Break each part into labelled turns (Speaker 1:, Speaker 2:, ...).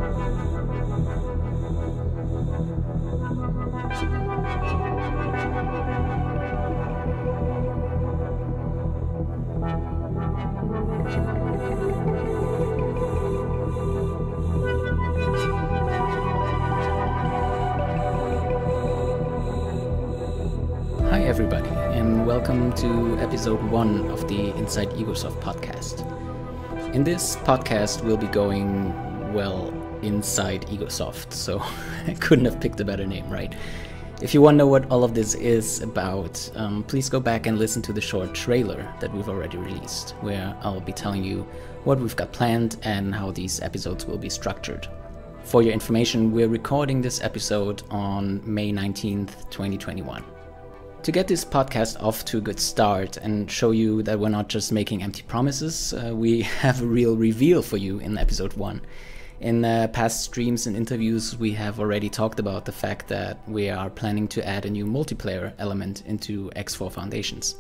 Speaker 1: Hi everybody, and welcome to episode 1 of the Inside Egosoft Podcast. In this podcast, we'll be going, inside Egosoft, so I couldn't have picked a better name, right? If you want to know what all of this is about, please go back and listen to the short trailer that we've already released, where I'll be telling you what we've got planned and how these episodes will be structured. For your information, we're recording this episode on May 19th, 2021. To get this podcast off to a good start and show you that we're not just making empty promises, we have a real reveal for you in episode 1. In past streams and interviews, we have already talked about the fact that we are planning to add a new multiplayer element into X4 Foundations.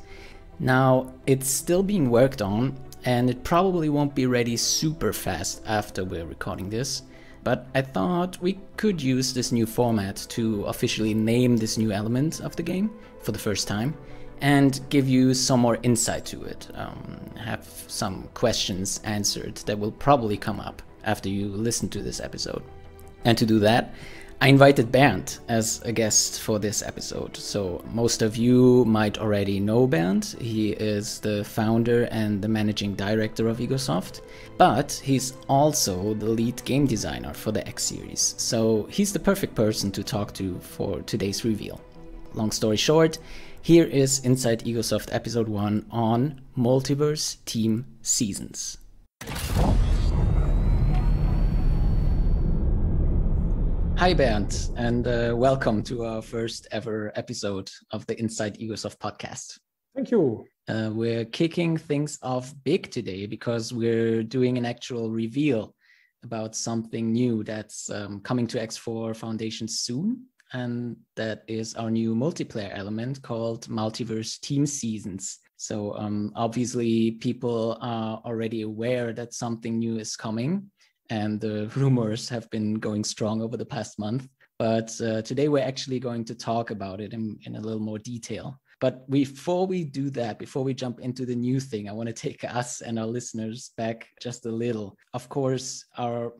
Speaker 1: Now, it's still being worked on, and it probably won't be ready super fast after we're recording this. But I thought we could use this new format to officially name this new element of the game for the first time and give you some more insight to it, have some questions answered that will probably come up after you listen to this episode. And to do that, I invited Bernd as a guest for this episode. So most of you might already know Bernd. He is the founder and the managing director of Egosoft, but he's also the lead game designer for the X series. So he's the perfect person to talk to for today's reveal. Long story short, here is Inside Egosoft episode 1 on Multiverse Team Seasons. Hi Bernd, and welcome to our first ever episode of the Inside Egosoft podcast.
Speaker 2: Thank you.
Speaker 1: We're kicking things off big today because we're doing an actual reveal about something new that's coming to X4 Foundations soon, and that is our new multiplayer element called Multiverse Team Seasons. So obviously people are already aware that something new is coming, and the rumors have been going strong over the past month. But today we're actually going to talk about it in a little more detail. But before we do that, before we jump into the new thing, I want to take us and our listeners back just a little. Of course,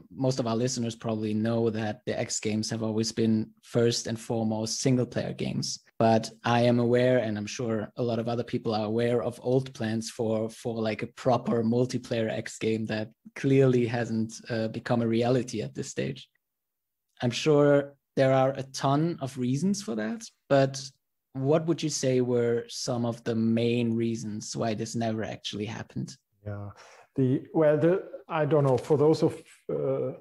Speaker 1: most of our listeners probably know that the X games have always been first and foremost single-player games. But I am aware, and I'm sure a lot of other people are aware of old plans for like a proper multiplayer X game that clearly hasn't become a reality at this stage. I'm sure there are a ton of reasons for that, but what would you say were some of the main reasons why this never actually happened?
Speaker 2: Yeah, I don't know. For those of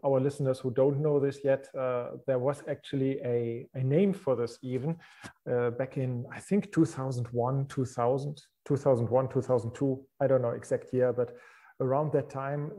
Speaker 2: our listeners who don't know this yet, there was actually a name for this even back in, I think, 2001, 2002. I don't know exact year, but around that time,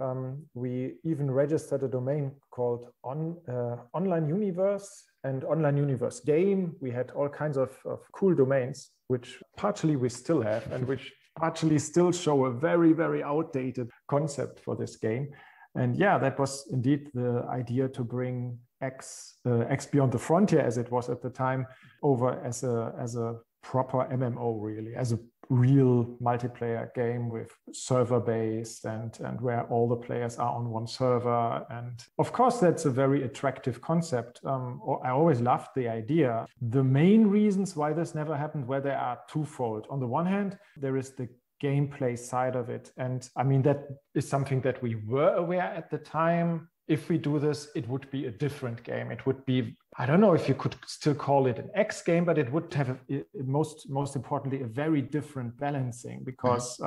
Speaker 2: we even registered a domain called Online Universe and Online Universe Game. We had all kinds of cool domains, which partially we still have and which partially still show a very, very outdated concept for this game. And yeah, that was indeed the idea to bring X Beyond the Frontier, as it was at the time, over as a proper MMO, really, as a real multiplayer game with server-based and where all the players are on one server. And of course, that's a very attractive concept. I always loved the idea. The main reasons why this never happened, where there are twofold. On the one hand, there is the gameplay side of it. And I mean, that is something that we were aware at the time. If we do this, it would be a different game. It would be, I don't know if you could still call it an X game, but it would have, most importantly, a very different balancing, because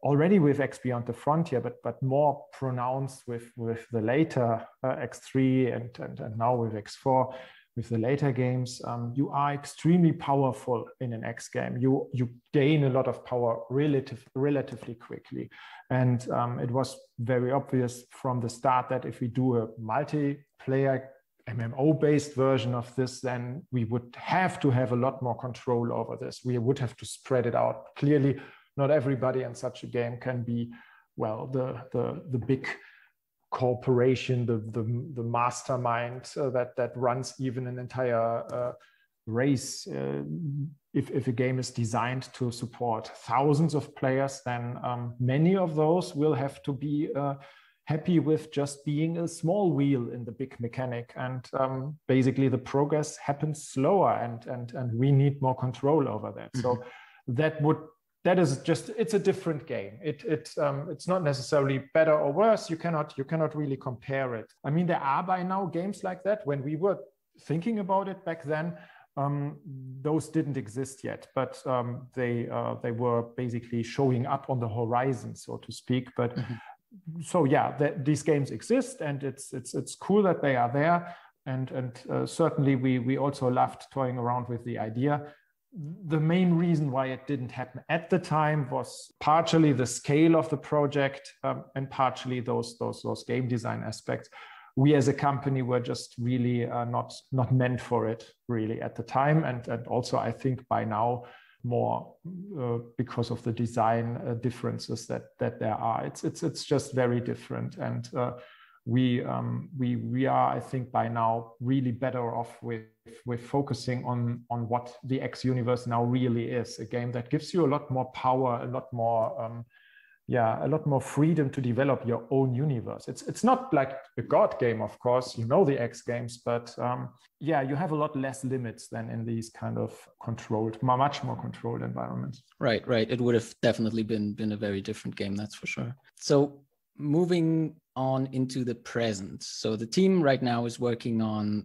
Speaker 2: already with X Beyond the Frontier, but more pronounced with the later X3 and now with X4, with the later games, you are extremely powerful in an X game. You gain a lot of power relatively quickly. And it was very obvious from the start that if we do a multiplayer MMO-based version of this, then we would have to have a lot more control over this. We would have to spread it out. Clearly, not everybody in such a game can be, well, the big corporation, the mastermind that runs even an entire race. If a game is designed to support thousands of players, then many of those will have to be happy with just being a small wheel in the big mechanic. And basically the progress happens slower, and we need more control over that. So that is just, it's a different game. It's not necessarily better or worse. You cannot really compare it. I mean, there are by now games like that. When we were thinking about it back then, those didn't exist yet, but they were basically showing up on the horizon, so to speak. But so yeah, these games exist, and it's cool that they are there. And certainly we also loved toying around with the idea. The main reason why it didn't happen at the time was partially the scale of the project, and partially those game design aspects. We as a company were just really not meant for it really at the time, and also I think by now more because of the design differences that there are. It's just very different, and we are, I think, by now really better off with focusing on what the X universe now really is, a game that gives you a lot more power, a lot more freedom to develop your own universe. It's not like a God game, of course, the X games, but you have a lot less limits than in these kind of much more controlled environments.
Speaker 1: Right. It would have definitely been a very different game, that's for sure. So moving on into the present. So the team right now is working on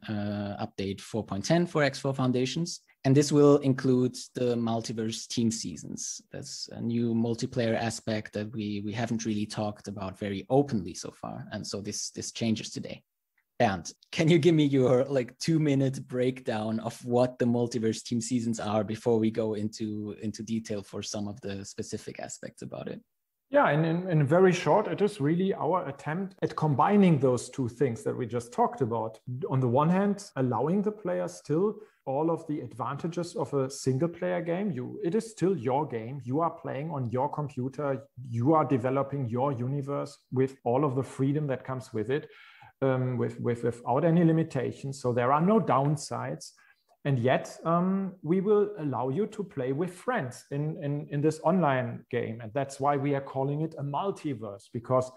Speaker 1: update 4.10 for X4 Foundations. And this will include the Multiverse Team Seasons. That's a new multiplayer aspect that we haven't really talked about very openly so far. And so this changes today. Bernd, can you give me your 2-minute breakdown of what the Multiverse Team Seasons are before we go into detail for some of the specific aspects about it?
Speaker 2: Yeah, and in very short, it is really our attempt at combining those two things that we just talked about. On the one hand, allowing the player still all of the advantages of a single player game. It is still your game. You are playing on your computer. You are developing your universe with all of the freedom that comes with it, without any limitations. So there are no downsides. And yet we will allow you to play with friends in this online game. And that's why we are calling it a multiverse, because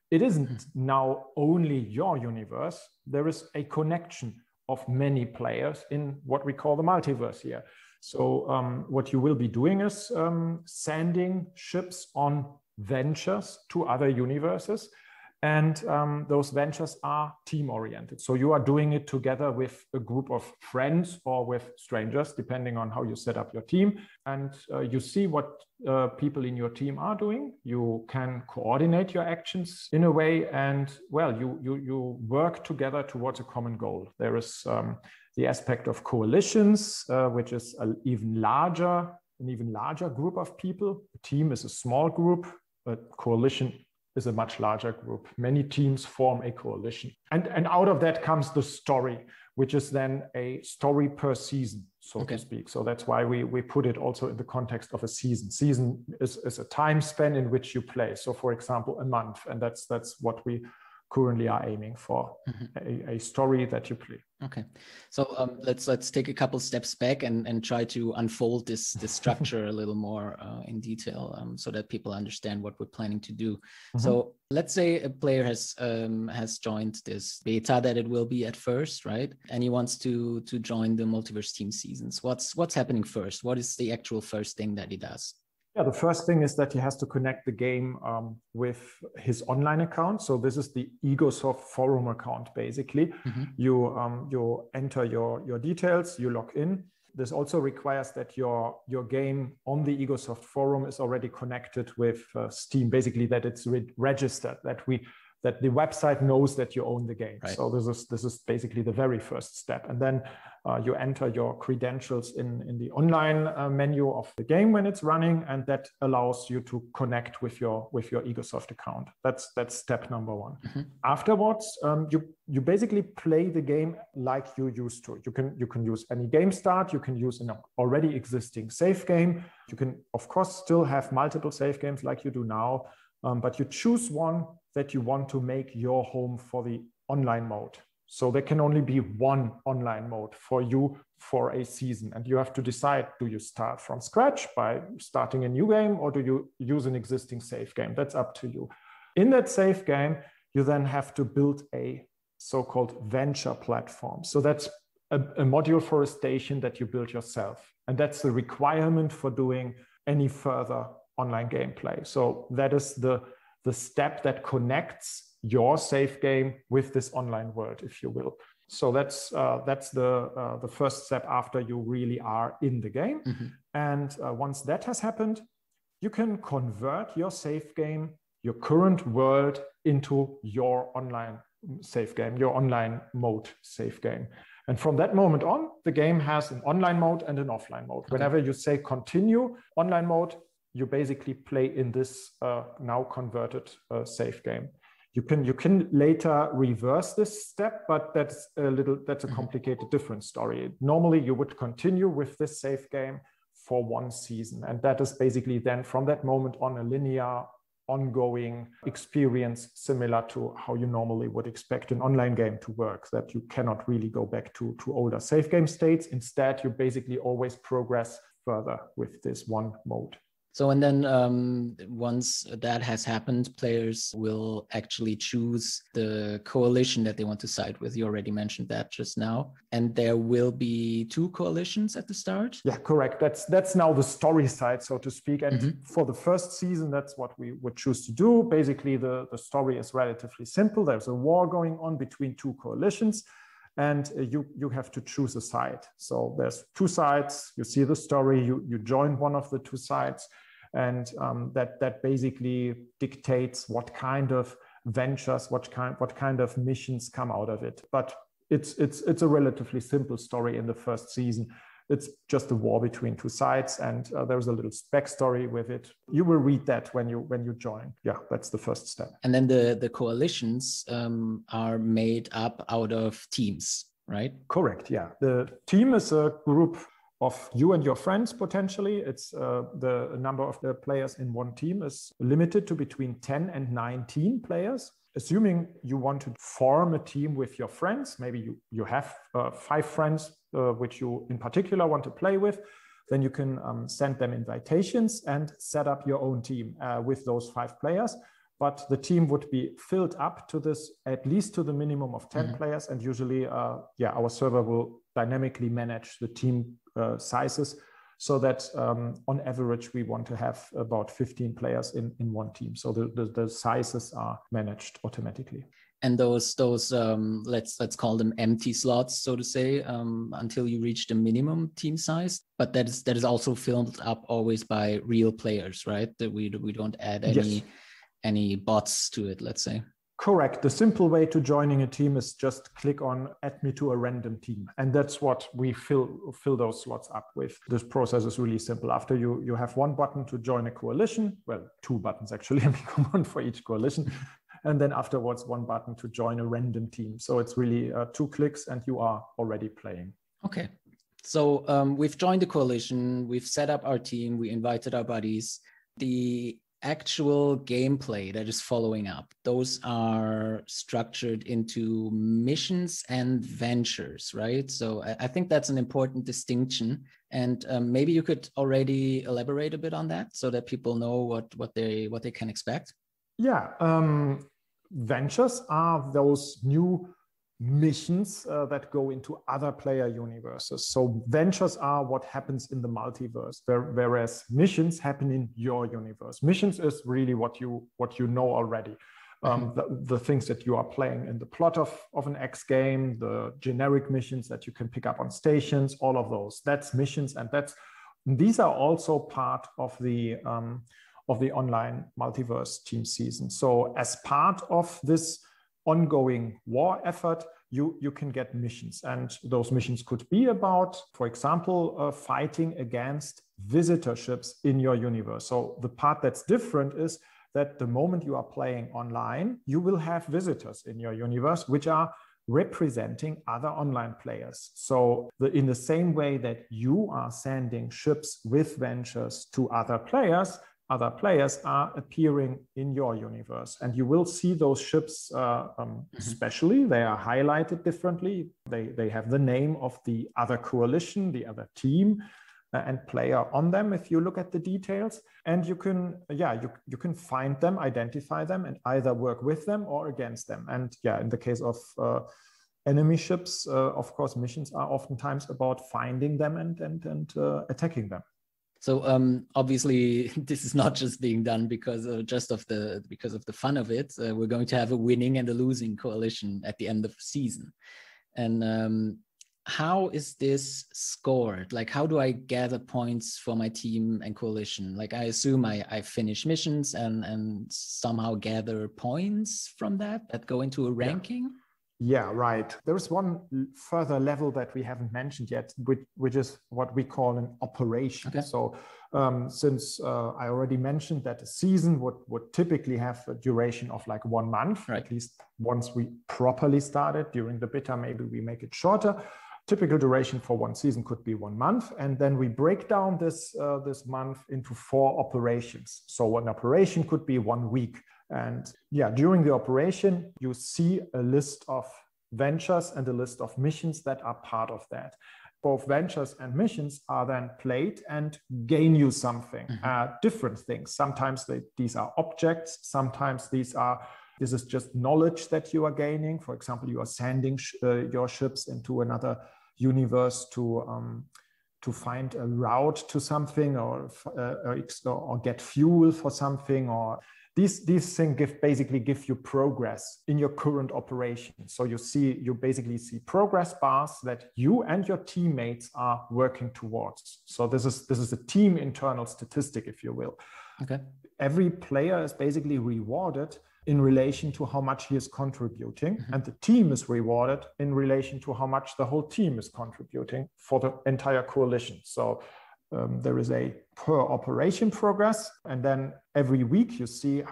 Speaker 2: it isn't now only your universe. There is a connection of many players in what we call the multiverse here. So what you will be doing is sending ships on ventures to other universes. And those ventures are team-oriented. So you are doing it together with a group of friends or with strangers, depending on how you set up your team. And you see what people in your team are doing. You can coordinate your actions in a way, and you work together towards a common goal. There is the aspect of coalitions, which is an even larger group of people. A team is a small group, but coalition is a much larger group. Many teams form a coalition. And out of that comes the story, which is then a story per season, so to speak. So that's why we put it also in the context of a season. Season is a time span in which you play. So for example, a month. And that's what we currently are aiming for, a story that you play.
Speaker 1: Okay, so let's take a couple steps back and try to unfold this structure a little more in detail, so that people understand what we're planning to do. So let's say a player has joined this beta that it will be at first, right? And he wants to join the Multiverse Team Seasons. What's happening first? What is the actual first thing that he does?
Speaker 2: Yeah, the first thing is that he has to connect the game with his online account. So this is the Egosoft forum account, basically. You enter your details, you log in. This also requires that your game on the Egosoft forum is already connected with Steam, basically that it's registered, that the website knows that you own the game. Right. So this is basically the very first step. And then you enter your credentials in the online menu of the game when it's running, and that allows you to connect with your Egosoft account. That's step number one. Afterwards, you basically play the game like you used to. You can use any game start. You can use an already existing save game. You can, of course, still have multiple save games like you do now. but you choose one that you want to make your home for the online mode. So there can only be one online mode for you for a season. And you have to decide, do you start from scratch by starting a new game, or do you use an existing save game? That's up to you. In that save game, you then have to build a so-called venture platform. So that's a module for a station that you build yourself. And that's the requirement for doing any further online gameplay. So that is the step that connects your save game with this online world, if you will. So that's the first step after you really are in the game. Mm-hmm. And once that has happened, you can convert your save game, your current world, into your online save game, your online mode save game. And from that moment on, the game has an online mode and an offline mode. Okay. Whenever you say continue online mode, you basically play in this now converted save game. You can later reverse this step, but that's a complicated, different story. Normally, you would continue with this save game for one season, and that is basically then from that moment on a linear, ongoing experience, similar to how you normally would expect an online game to work. That you cannot really go back to older save game states. Instead, you basically always progress further with this one mode.
Speaker 1: So, and then once that has happened, players will actually choose the coalition that they want to side with. You already mentioned that just now. And there will be 2 coalitions at the start?
Speaker 2: Yeah, correct. That's now the story side, so to speak. And for the first season, that's what we would choose to do. Basically, the story is relatively simple. There's a war going on between 2 coalitions. And you have to choose a side. So there's 2 sides. You see the story. You join one of the 2 sides. And that basically dictates what kind of ventures, what kind of missions come out of it. But it's a relatively simple story in the first season. It's just a war between 2 sides, and there's a little backstory with it. You will read that when you join. Yeah, that's the first step.
Speaker 1: And then the coalitions are made up out of teams, right?
Speaker 2: Correct. Yeah, the team is a group of you and your friends, potentially. It's the number of the players in one team is limited to between 10 and 19 players. Assuming you want to form a team with your friends, maybe you have 5 friends which you in particular want to play with, then you can send them invitations and set up your own team with those 5 players. But the team would be filled up to this, at least to the minimum of 10 players. And usually, our server will dynamically manage the team sizes so that on average, we want to have about 15 players in one team. So the sizes are managed automatically.
Speaker 1: And those let's call them empty slots, so to say, until you reach the minimum team size. But that is also filled up always by real players, right? That we don't add any bots to it, let's say.
Speaker 2: Correct. The simple way to joining a team is just click on add me to a random team. And that's what we fill those slots up with. This process is really simple. After you have one button to join a coalition, well, 2 buttons actually, one for each coalition. And then afterwards, 1 button to join a random team. So it's really 2 clicks and you are already playing.
Speaker 1: Okay. So we've joined the coalition, we've set up our team, we invited our buddies. The actual gameplay that is following up, those are structured into missions and ventures, right? So I think that's an important distinction. And maybe you could already elaborate a bit on that so that people know what they can expect.
Speaker 2: Yeah, ventures are those new missions that go into other player universes. So ventures are what happens in the multiverse, whereas missions happen in your universe. Missions is really what you know already. The things that you are playing in the plot of an X game, the generic missions that you can pick up on stations, all of those. That's missions, and these are also part of the online Multiverse Team Season. So as part of this ongoing war effort, you can get missions, and those missions could be about, for example, fighting against visitor ships in your universe. So the part that's different is that the moment you are playing online, you will have visitors in your universe, which are representing other online players. So in the same way that you are sending ships with ventures to other players, other players are appearing in your universe. And you will see those ships, especially, they are highlighted differently. They have the name of the other coalition, the other team, and player on them if you look at the details. And you can, you can find them, identify them, and either work with them or against them. And in the case of enemy ships, of course, missions are oftentimes about finding them and attacking them.
Speaker 1: So obviously, this is not just being done because of the fun of it. We're going to have a winning and a losing coalition at the end of the season. And how is this scored? Like, how do I gather points for my team and coalition? Like, I assume I finish missions and somehow gather points from that go into a ranking.
Speaker 2: Yeah, right. There is one further level that we haven't mentioned yet, which is what we call an operation. Okay. So since I already mentioned that a season would typically have a duration of like 1 month, right. At least once we properly started. During the beta, maybe we make it shorter. Typical duration for one season could be 1 month. And then we break down this month into 4 operations. So one operation could be 1 week. And during the operation, you see a list of ventures and a list of missions that are part of that. Both ventures and missions are then played and gain you something, different things. Sometimes these are objects. Sometimes this is just knowledge that you are gaining. For example, you are sending your ships into another universe to find a route to something or get fuel for something, or these things basically give you progress in your current operation. So you basically see progress bars that you and your teammates are working towards. So this is a team internal statistic, if you will. Okay. Every player is basically rewarded in relation to how much he is contributing, and the team is rewarded in relation to how much the whole team is contributing for the entire coalition. So there is a per operation progress, and then every week you see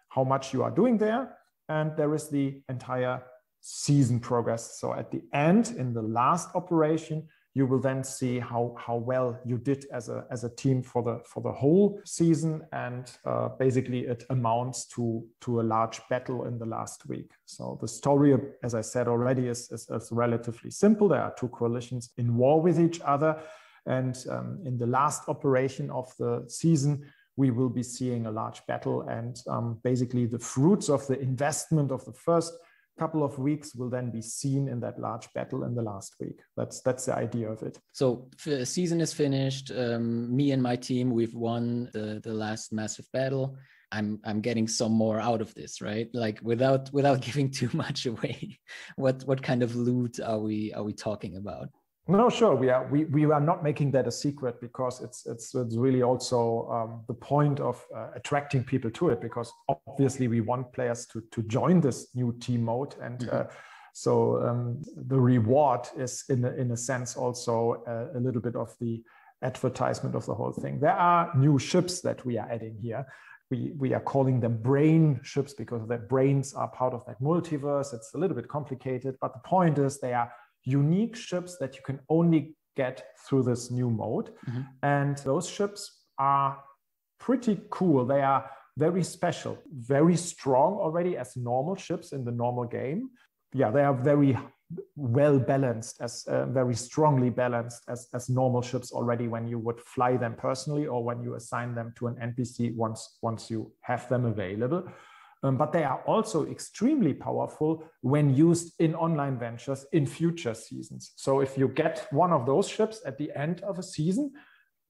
Speaker 2: how much you are doing there, and there is the entire season progress. So at the end, in the last operation, you will then see how well you did as a team for the whole season, and basically it amounts to a large battle in the last week. So the story, as I said already, is relatively simple. There are 2 coalitions in war with each other. And in the last operation of the season, we will be seeing a large battle, and basically the fruits of the investment of the first couple of weeks will then be seen in that large battle in the last week. That's the idea of it. So
Speaker 1: the season is finished. Me and my team, we've won the last massive battle. I'm getting some more out of this, right? Like without giving too much away. What kind of loot are we talking about?
Speaker 2: No, sure. We are not making that a secret, because it's really also the point of attracting people to it, because obviously we want players to join this new team mode, and so the reward is in a sense also a little bit of the advertisement of the whole thing. There are new ships that we are adding here. We are calling them brain ships because their brains are part of that multiverse. It's a little bit complicated, but the point is they are unique ships that you can only get through this new mode. And those ships are pretty cool. They are very special, very strong already as normal ships in the normal game. Yeah, they are very well balanced, very strongly balanced as normal ships already when you would fly them personally, or when you assign them to an NPC once you have them available. But they are also extremely powerful when used in online ventures in future seasons. So if you get one of those ships at the end of a season,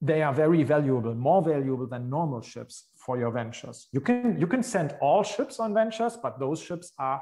Speaker 2: they are very valuable, more valuable than normal ships for your ventures. You can send all ships on ventures, but those ships are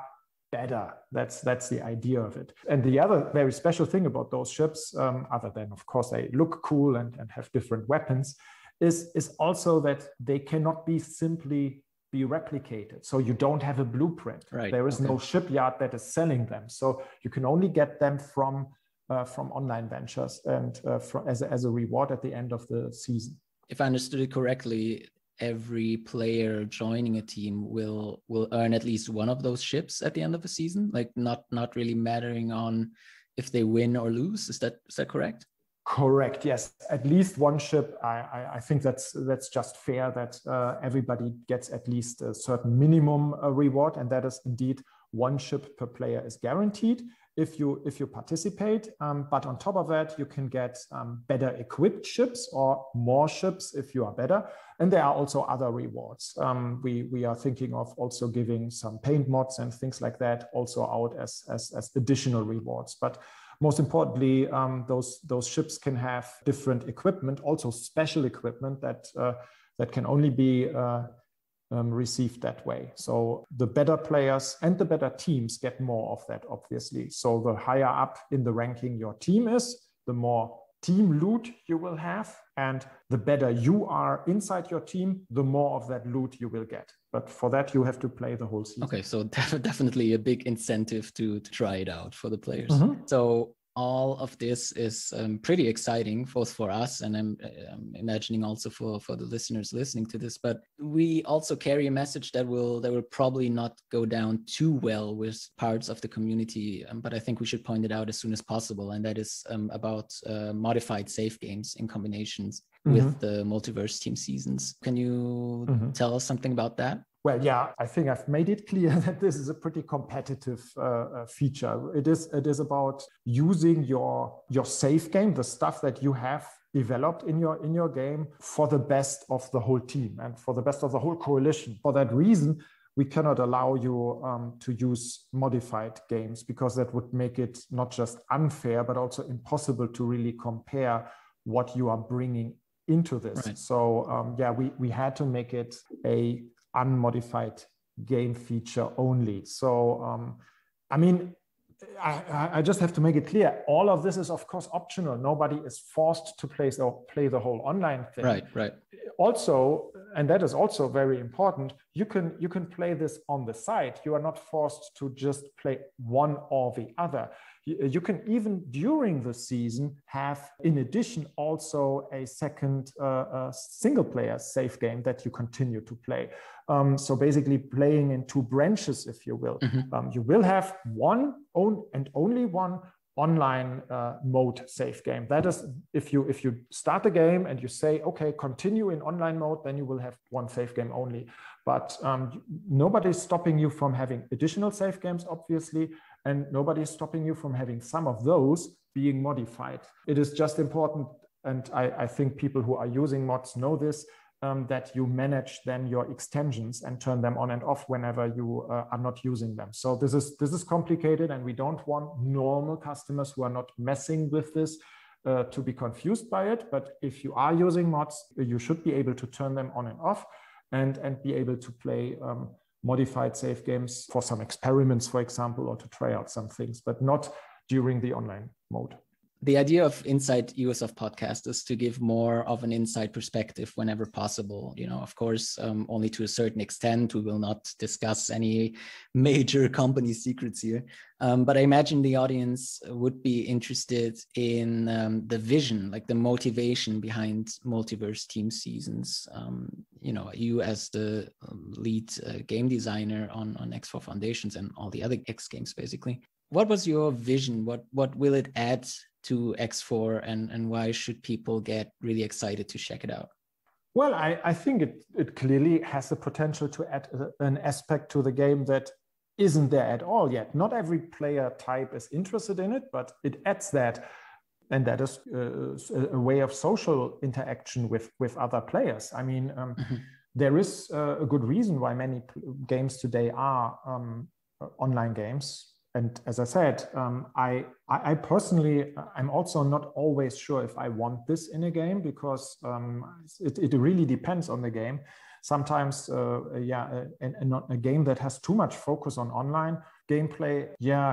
Speaker 2: better. That's the idea of it. And the other very special thing about those ships, other than of course they look cool and have different weapons, is also that they cannot be simply be replicated. So you don't have a blueprint. Right. There is no shipyard that is selling them. So you can only get them from online ventures and as a reward at the end of the season.
Speaker 1: If I understood it correctly, every player joining a team will earn at least one of those ships at the end of a season, like not really mattering on if they win or lose. Is that correct?
Speaker 2: Correct. Yes, at least one ship. I think that's just fair that everybody gets at least a certain minimum reward, and that is indeed one ship per player is guaranteed if you participate. But on top of that, you can get better equipped ships or more ships if you are better. And there are also other rewards. We are thinking of also giving some paint mods and things like that also out as additional rewards. But most importantly, those ships can have different equipment, also special equipment that can only be received that way. So the better players and the better teams get more of that, obviously. So the higher up in the ranking your team is, the more team loot you will have. And the better you are inside your team, the more of that loot you will get. But for that, you have to play the whole season.
Speaker 1: Okay, so definitely a big incentive to try it out for the players.
Speaker 2: Mm-hmm.
Speaker 1: So all of this is pretty exciting, both for us and I'm imagining also for the listeners listening to this. But we also carry a message that will probably not go down too well with parts of the community. But I think we should point it out as soon as possible. And that is about modified save games in combinations with the Multiverse Team Seasons. Can you tell us something about that?
Speaker 2: Well, yeah, I think I've made it clear that this is a pretty competitive feature. It is about using your save game, the stuff that you have developed in your game, for the best of the whole team and for the best of the whole coalition. For that reason, we cannot allow you to use modified games, because that would make it not just unfair, but also impossible to really compare what you are bringing into this. Right. So we had to make it a unmodified game feature only. So, I just have to make it clear, all of this is of course optional. Nobody is forced to play the whole online thing.
Speaker 1: Right.
Speaker 2: Also, and that is also very important, you can play this on the side. You are not forced to just play one or the other. You can even during the season have, in addition, also a second single player save game that you continue to play. So basically playing in two branches, if you will. You will have only one online mode save game. That is, if you start the game and you say, okay, continue in online mode, then you will have one save game only. But nobody's stopping you from having additional save games, obviously, and nobody's stopping you from having some of those being modified. It is just important, and I think people who are using mods know this, that you manage then your extensions and turn them on and off whenever you are not using them. So this is complicated, and we don't want normal customers who are not messing with this to be confused by it. But if you are using mods, you should be able to turn them on and off and be able to play modified save games for some experiments, for example, or to try out some things, but not during the online mode.
Speaker 1: The idea of Inside Egosoft Podcast is to give more of an inside perspective whenever possible. Of course, only to a certain extent. We will not discuss any major company secrets here. But I imagine the audience would be interested in the vision, like the motivation behind Multiverse Team Seasons. You as the lead game designer on X4 Foundations and all the other X games, basically. What was your vision? What will it add to X4, and why should people get really excited to check it out?
Speaker 2: Well, I think it clearly has the potential to add an aspect to the game that isn't there at all yet. Not every player type is interested in it, but it adds that. And that is a way of social interaction with other players. I mean, there is a good reason why many games today are online games. And as I said, I personally, I'm also not always sure if I want this in a game, because it really depends on the game. Sometimes, a game that has too much focus on online gameplay,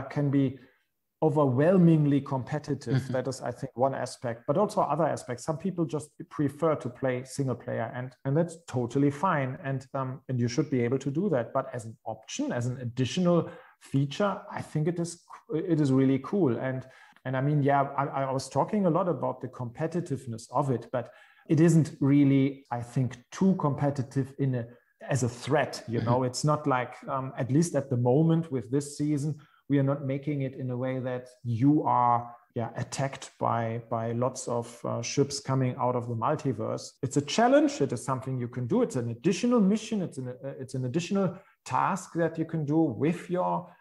Speaker 2: can be overwhelmingly competitive. That is, I think, one aspect, but also other aspects. Some people just prefer to play single player, and that's totally fine. And you should be able to do that. But as an option, as an additional feature, I think it is really cool. And I mean, I was talking a lot about the competitiveness of it, but it isn't really, I think, too competitive as a threat. It's not like, at least at the moment with this season, we are not making it in a way that you are attacked by lots of ships coming out of the multiverse. It's a challenge. It is something you can do. It's an additional mission. It's an additional task that you can do with your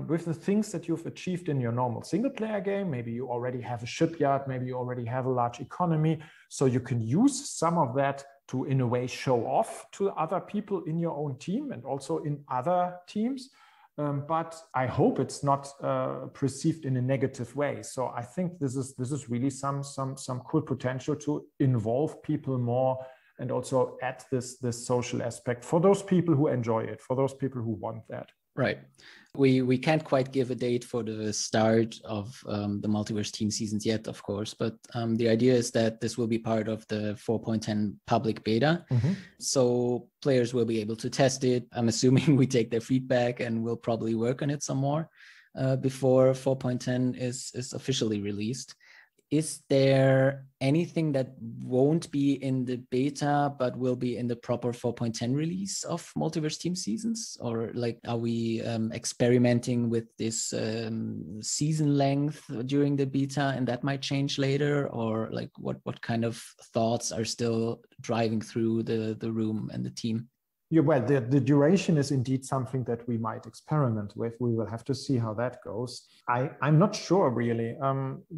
Speaker 2: with the things that you've achieved in your normal single player game. Maybe you already have a shipyard, maybe you already have a large economy. So you can use some of that to, in a way, show off to other people in your own team and also in other teams. But I hope it's not perceived in a negative way. So I think this is really some cool potential to involve people more and also add this social aspect for those people who enjoy it, for those people who want that.
Speaker 1: Right. We can't quite give a date for the start of the Multiverse Team Seasons yet, of course, but the idea is that this will be part of the 4.10 public beta. Mm-hmm. So players will be able to test it. I'm assuming we take their feedback and we'll probably work on it some more before 4.10 is officially released. Is there anything that won't be in the beta but will be in the proper 4.10 release of Multiverse Team Seasons? Or like, are we experimenting with this season length during the beta and that might change later? Or like what kind of thoughts are still driving through the room and the team?
Speaker 2: Yeah, well, the duration is indeed something that we might experiment with. We will have to see how that goes. I'm not sure, really.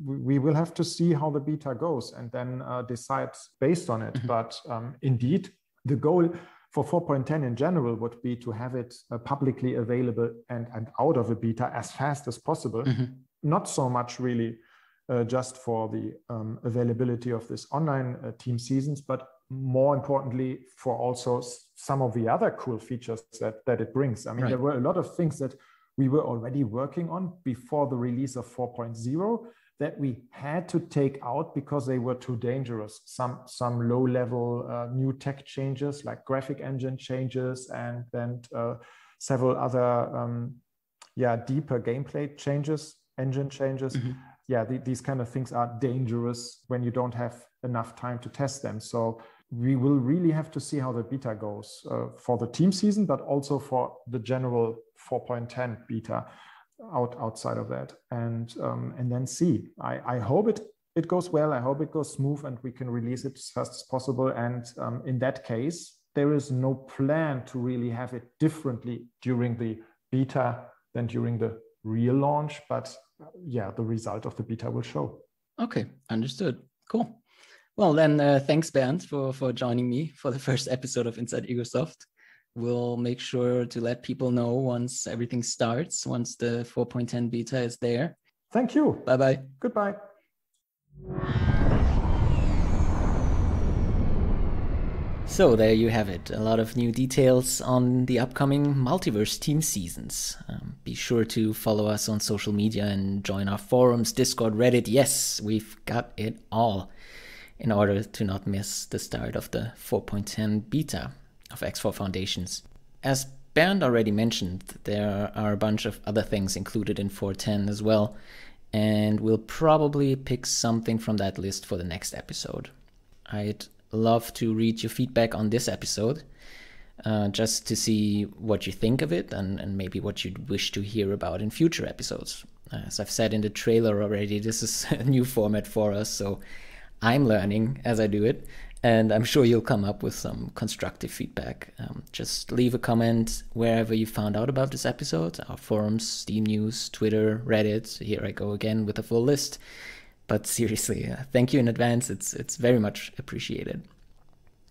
Speaker 2: We will have to see how the beta goes and then decide based on it. Mm-hmm. But indeed, the goal for 4.10 in general would be to have it publicly available and out of a beta as fast as possible. Mm-hmm. Not so much really just for the availability of this online team seasons, but more importantly for also some of the other cool features that it brings. I mean, There were a lot of things that we were already working on before the release of 4.0 that we had to take out because they were too dangerous. Some low-level new tech changes like graphic engine changes and then several other deeper gameplay changes, engine changes. Mm-hmm. These kind of things are dangerous when you don't have enough time to test them. So we will really have to see how the beta goes for the team season, but also for the general 4.10 beta outside of that, and then see. I hope it goes well. I hope it goes smooth, and we can release it as fast as possible. And in that case, there is no plan to really have it differently during the beta than during the real launch. But the result of the beta will show.
Speaker 1: Okay, understood. Cool. Well, then thanks, Bernd, for joining me for the first episode of Inside Egosoft. We'll make sure to let people know once everything starts, once the 4.10 beta is there.
Speaker 2: Thank you.
Speaker 1: Bye-bye.
Speaker 2: Goodbye.
Speaker 1: So there you have it. A lot of new details on the upcoming Multiverse Team Seasons. Be sure to follow us on social media and join our forums, Discord, Reddit. Yes, we've got it all in order to not miss the start of the 4.10 beta of X4 Foundations. As Bernd already mentioned, there are a bunch of other things included in 4.10 as well, and we'll probably pick something from that list for the next episode. I'd love to read your feedback on this episode, just to see what you think of it and maybe what you'd wish to hear about in future episodes. As I've said in the trailer already, this is a new format for us, so I'm learning as I do it, and I'm sure you'll come up with some constructive feedback. Just leave a comment wherever you found out about this episode, our forums, Steam News, Twitter, Reddit. Here I go again with a full list. But seriously, thank you in advance. It's very much appreciated.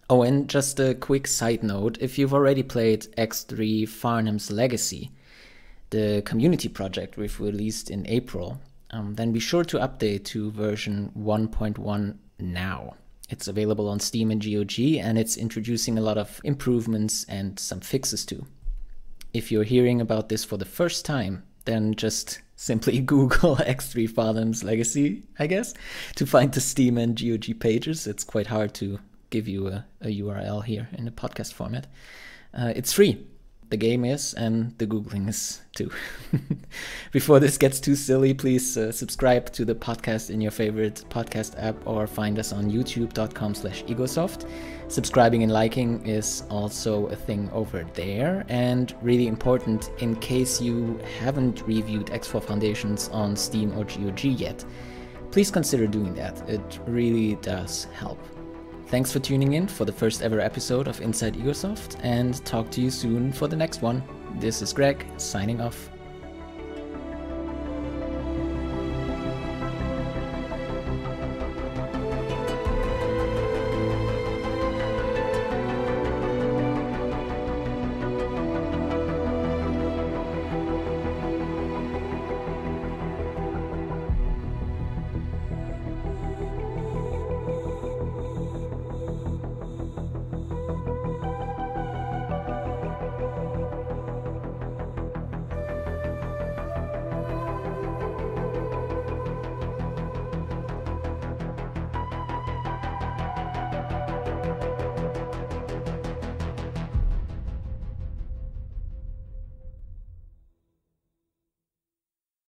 Speaker 1: Oh, and just a quick side note, if you've already played X3 Farnham's Legacy, the community project we've released in April, then be sure to update to version 1.1 now. It's available on Steam and GOG, and it's introducing a lot of improvements and some fixes too. If you're hearing about this for the first time, then just simply Google X3 Farnham's Legacy, I guess, to find the Steam and GOG pages. It's quite hard to give you a URL here in a podcast format. It's free, the game is, and the Googling is too. Before this gets too silly, please subscribe to the podcast in your favorite podcast app or find us on youtube.com/egosoft. Subscribing and liking is also a thing over there, and really important, in case you haven't reviewed X4 Foundations on Steam or GOG yet, please consider doing that. It really does help. Thanks for tuning in for the first ever episode of Inside Egosoft, and talk to you soon for the next one. This is Greg, signing off.